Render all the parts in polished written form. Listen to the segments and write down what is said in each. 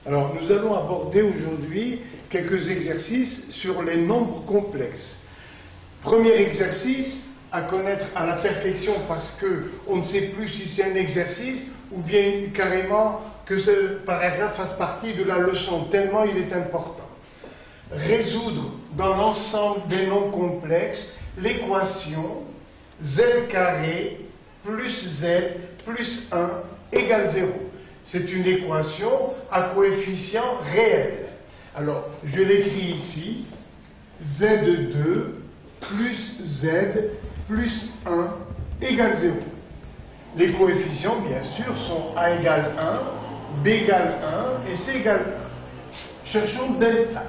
Alors, nous allons aborder aujourd'hui quelques exercices sur les nombres complexes. Premier exercice à connaître à la perfection parce qu'on ne sait plus si c'est un exercice ou bien carrément que ce paragraphe fasse partie de la leçon, tellement il est important. Résoudre dans l'ensemble des nombres complexes l'équation z carré plus z plus 1 égale 0. C'est une équation à coefficient réel. Alors, je l'écris ici, z2 plus z plus 1 égale 0. Les coefficients, bien sûr, sont a égale 1, b égale 1 et c égale 1. Cherchons delta.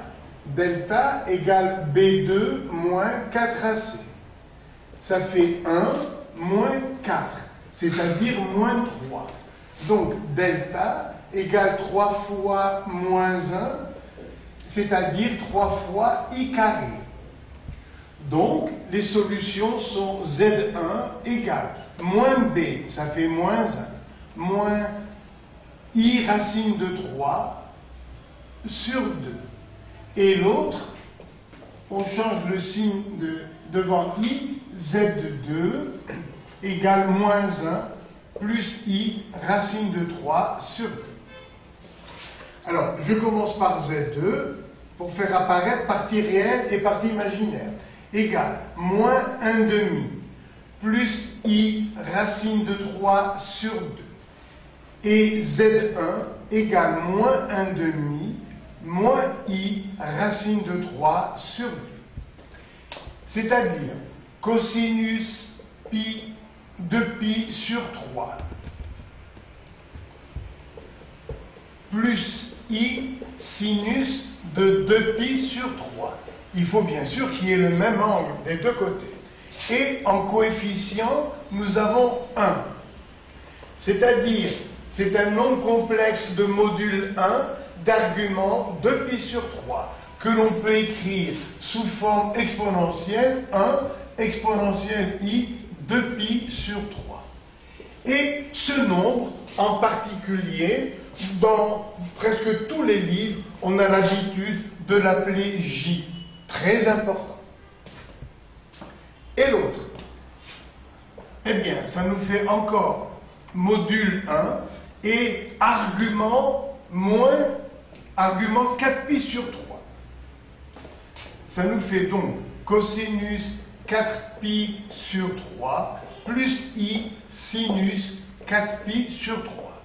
Delta égale b2 moins 4ac. Ça fait 1 moins 4, c'est-à-dire moins 3. Donc, delta égale 3 fois moins 1, c'est-à-dire 3 fois i carré. Donc, les solutions sont z1 égale moins b, ça fait moins 1, moins i racine de 3 sur 2. Et l'autre, on change le signe devant i, z2 égale moins 1 plus i racine de 3 sur 2. Alors, je commence par z2 pour faire apparaître partie réelle et partie imaginaire. Égale moins 1 demi plus i racine de 3 sur 2. Et z1 égale moins 1 demi moins i racine de 3 sur 2. C'est-à-dire cosinus pi de pi sur 3 plus i sinus de 2pi sur 3. Il faut bien sûr qu'il y ait le même angle des deux côtés. Et en coefficient, nous avons 1. C'est-à-dire, c'est un nombre complexe de module 1 d'argument 2pi sur 3 que l'on peut écrire sous forme exponentielle 1 exponentielle i 2pi sur 3. Et ce nombre, en particulier, dans presque tous les livres, on a l'habitude de l'appeler J. Très important. Et l'autre, eh bien, ça nous fait encore module 1 et argument 4pi sur 3. Ça nous fait donc cosinus 4pi sur 3 plus i sinus 4pi sur 3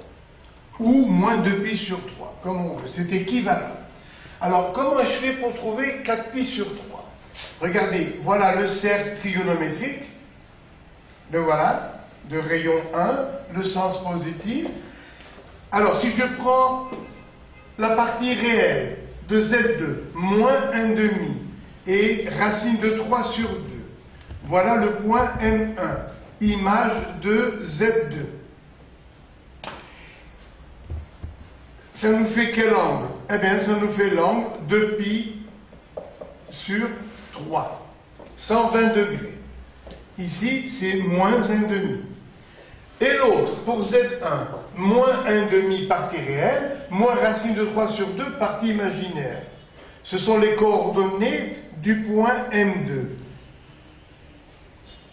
ou moins 2pi sur 3, comme on veut, c'est équivalent. Alors, comment je fais pour trouver 4pi sur 3? Regardez, voilà le cercle trigonométrique, le voilà, de rayon 1, le sens positif. Alors, si je prends la partie réelle de z2, moins 1 demi, et racine de 3 sur 2, voilà le point M1, image de Z2. Ça nous fait quel angle? Eh bien, ça nous fait l'angle de pi sur 3, 120 degrés. Ici, c'est moins 1 demi. Et l'autre, pour Z1, moins 1 demi partie réelle, moins racine de 3 sur 2 partie imaginaire. Ce sont les coordonnées du point M2.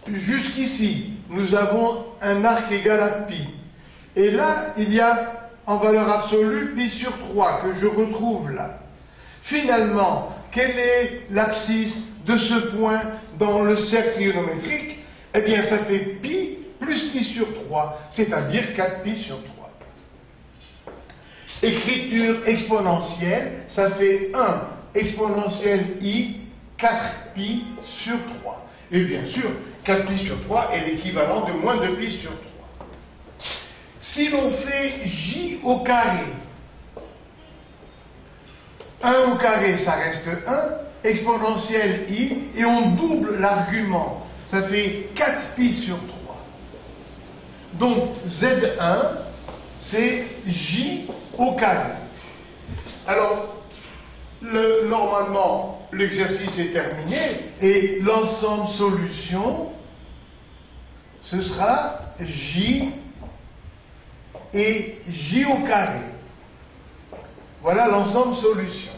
Jusqu'ici, nous avons un arc égal à pi. Et là, il y a en valeur absolue pi sur 3 que je retrouve là. Finalement, quelle est l'abscisse de ce point dans le cercle trigonométrique? Eh bien, ça fait pi plus pi sur 3, c'est-à-dire 4pi sur 3. Écriture exponentielle, ça fait 1 exponentielle i 4pi sur 3. Et bien sûr, 4pi sur 3 est l'équivalent de moins 2pi sur 3. Si l'on fait j au carré, 1 au carré, ça reste 1, exponentielle i, et on double l'argument, ça fait 4pi sur 3. Donc, z1, c'est j au carré. Alors, normalement, l'exercice est terminé, et l'ensemble solution, ce sera j et j au carré. Voilà l'ensemble solution.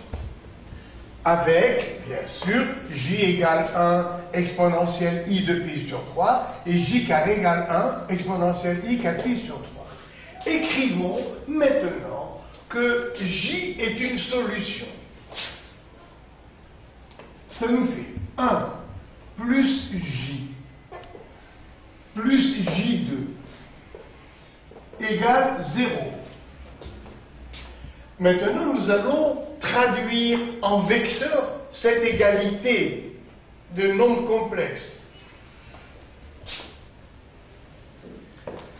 Avec, bien sûr, j égale 1 exponentielle i de pi sur 3 et j carré égale 1 exponentielle i 4 pi sur 3. Écrivons maintenant que j est une solution. Ça nous fait 1 plus j plus j2 égale 0. Maintenant, nous allons traduire en vecteur cette égalité de nombres complexes.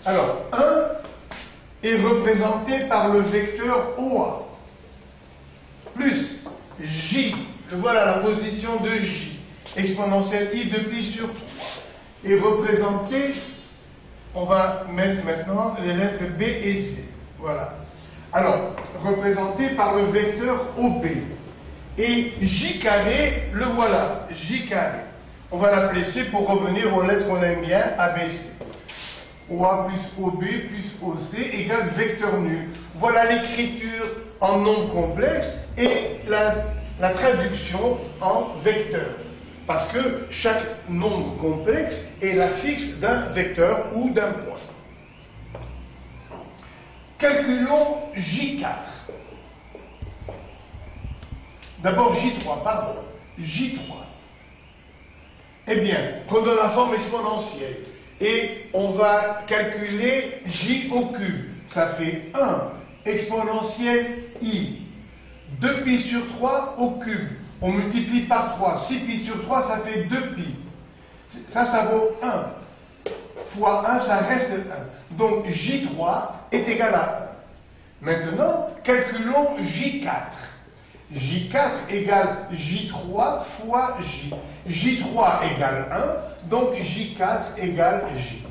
Alors, 1 est représenté par le vecteur OA, plus J, voilà la position de J, exponentielle I de pi sur 3, est représenté, on va mettre maintenant les lettres B et C, voilà. Alors, représenté par le vecteur OB. Et J carré, le voilà, J carré. On va l'appeler C pour revenir aux lettres qu'on aime bien, ABC. OA plus OB plus OC égale vecteur nul. Voilà l'écriture en nombre complexe et la traduction en vecteur. Parce que chaque nombre complexe est l'affixe d'un vecteur ou d'un point. Calculons J4. D'abord J3, pardon. J3. Eh bien, prenons la forme exponentielle. Et on va calculer J au cube. Ça fait 1 exponentielle I. 2 pi sur 3 au cube. On multiplie par 3. 6 pi sur 3, ça fait 2 pi. Ça vaut 1. Fois 1, ça reste 1. Donc J3 est égal à 1. Maintenant, calculons J4. J4 égale J3 fois J. J3 égale 1, donc J4 égale J.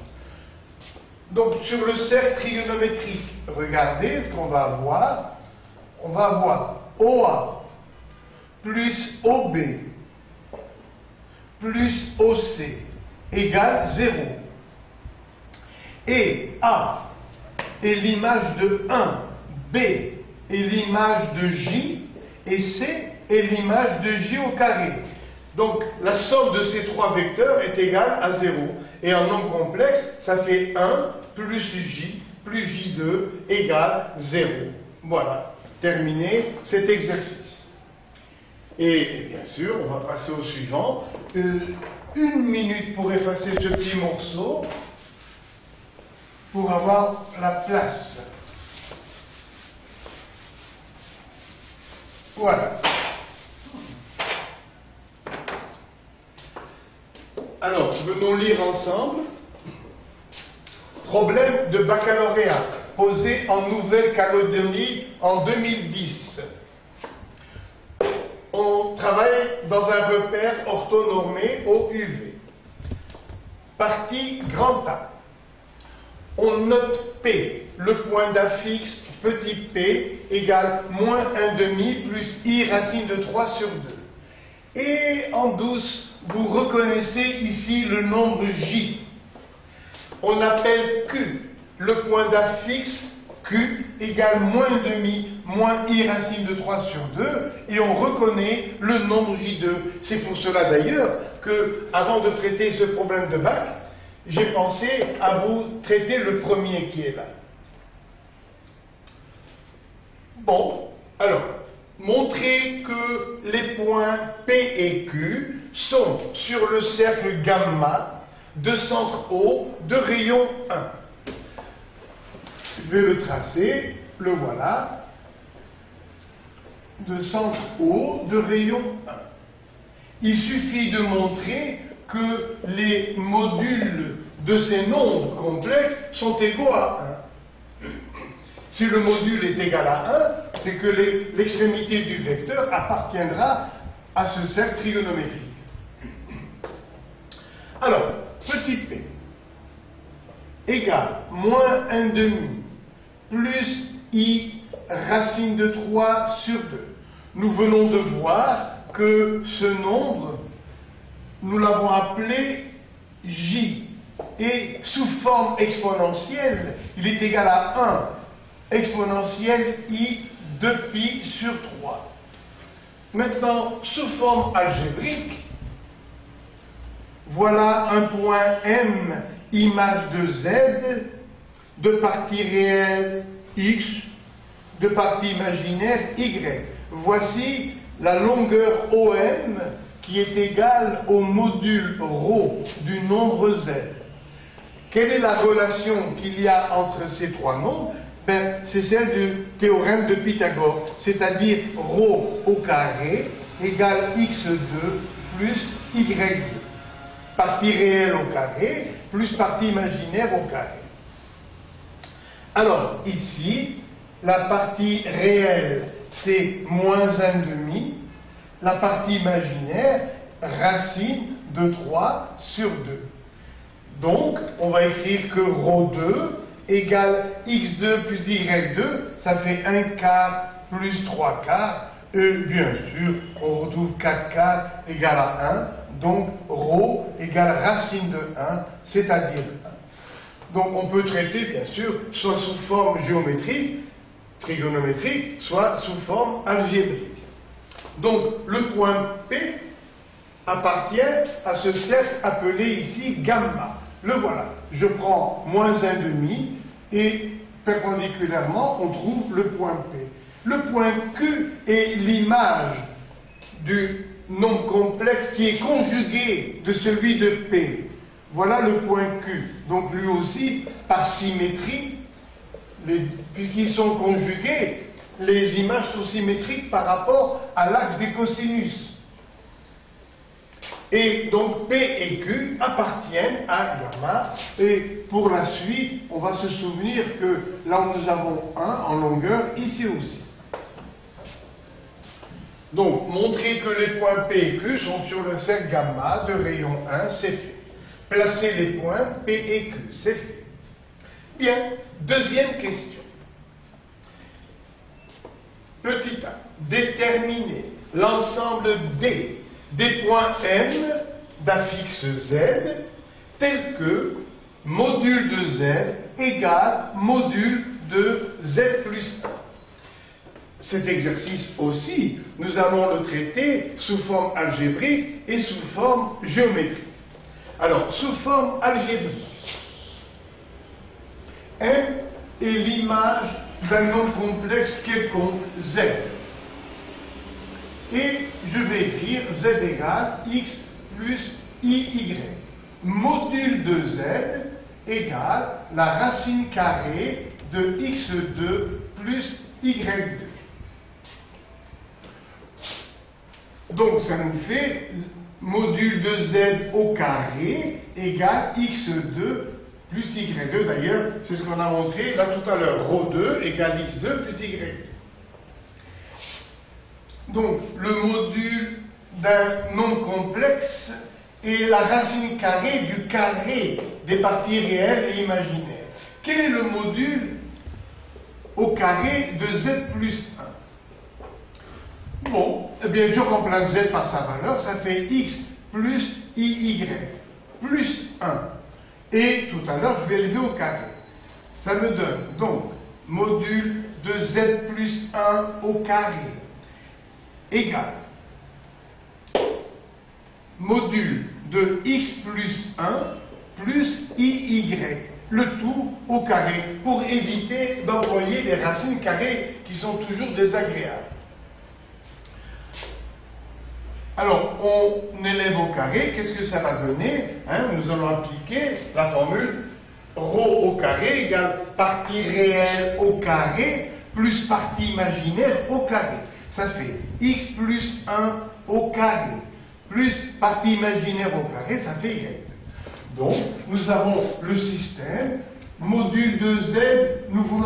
Donc sur le cercle trigonométrique, regardez ce qu'on va avoir. On va avoir OA plus OB plus OC égale 0. Et A est l'image de 1, B est l'image de J, et C est l'image de J au carré. Donc la somme de ces trois vecteurs est égale à 0. Et en nombre complexe, ça fait 1 plus J plus J2 égale 0. Voilà, terminé cet exercice. Et bien sûr, on va passer au suivant. 1 minute pour effacer ce petit morceau, pour avoir la place. Voilà. Alors, venons lire ensemble. Problème de baccalauréat posé en Nouvelle-Calédonie en 2010. On travaille dans un repère orthonormé au UV. Partie grand A. On note P, le point d'affixe petit p égale moins 1/2 plus i racine de 3 sur 2. Et en douce, vous reconnaissez ici le nombre j. On appelle q, le point d'affixe q égale moins 1/2 moins i racine de 3 sur 2, et on reconnaît le nombre j2. C'est pour cela d'ailleurs que, avant de traiter ce problème de bac, j'ai pensé à vous traiter le premier qui est là. Bon, alors, montrez que les points P et Q sont sur le cercle gamma de centre O de rayon 1. Je vais le tracer, le voilà, de centre O de rayon 1. Il suffit de montrer que les modules de ces nombres complexes sont égaux à 1. Si le module est égal à 1, c'est que l'extrémité du vecteur appartiendra à ce cercle trigonométrique. Alors, petit p égale moins 1/2 plus i racine de 3 sur 2. Nous venons de voir que ce nombre, nous l'avons appelé j. Et sous forme exponentielle, il est égal à 1 exponentielle i 2pi sur 3. Maintenant, sous forme algébrique, voilà un point M, image de Z, de partie réelle X, de partie imaginaire Y. Voici la longueur OM qui est égale au module ρ du nombre Z. Quelle est la relation qu'il y a entre ces trois nombres? C'est celle du théorème de Pythagore, c'est-à-dire ρ au carré égale x2 plus y2. Partie réelle au carré plus partie imaginaire au carré. Alors, ici, la partie réelle, c'est moins 1/2. La partie imaginaire, racine de 3 sur 2. Donc, on va écrire que ρ2 égale x2 plus y2, ça fait 1/4 plus 3/4, et bien sûr, on retrouve 4/4 égale à 1, donc ρ égale racine de 1, c'est-à-dire 1. Donc, on peut traiter, bien sûr, soit sous forme géométrique, trigonométrique, soit sous forme algébrique. Donc, le point P appartient à ce cercle appelé ici gamma. Le voilà. Je prends moins 1/2 et perpendiculairement, on trouve le point P. Le point Q est l'image du nombre complexe qui est conjugué de celui de P. Voilà le point Q. Donc, lui aussi, par symétrie, puisqu'ils sont conjugués, les images sont symétriques par rapport à l'axe des cosinus. Et donc P et Q appartiennent à gamma. Et pour la suite, on va se souvenir que là où nous avons 1 en longueur, ici aussi. Donc, montrer que les points P et Q sont sur le cercle gamma de rayon 1, c'est fait. Placer les points P et Q, c'est fait. Bien, deuxième question. Petit a, déterminer l'ensemble D des points M d'affixe Z tel que module de Z égale module de Z plus 1. Cet exercice aussi, nous allons le traiter sous forme algébrique et sous forme géométrique. Alors, sous forme algébrique, M est l'image d'un nombre complexe quelconque Z. Et je vais écrire Z égale X plus IY. Module de Z égale la racine carrée de X2 plus Y2. Donc ça nous fait module de Z au carré égale X2 plus Y2. D'ailleurs, c'est ce qu'on a montré là tout à l'heure. ρ2 égale X2 plus Y2. Donc, le module d'un nombre complexe est la racine carrée du carré des parties réelles et imaginaires. Quel est le module au carré de Z plus 1? Bon, eh bien, je remplace Z par sa valeur, ça fait X plus IY plus 1. Et tout à l'heure, je vais élever au carré. Ça me donne donc module de Z plus 1 au carré égale module de x plus 1 plus iy, le tout au carré, pour éviter d'employer les racines carrées qui sont toujours désagréables. Alors, on élève au carré, qu'est-ce que ça va donner? Nous allons appliquer la formule ρ au carré égale partie réelle au carré plus partie imaginaire au carré. Ça fait x plus 1 au carré, plus partie imaginaire au carré, ça fait y. Donc, nous avons le système, module de z, nous voulons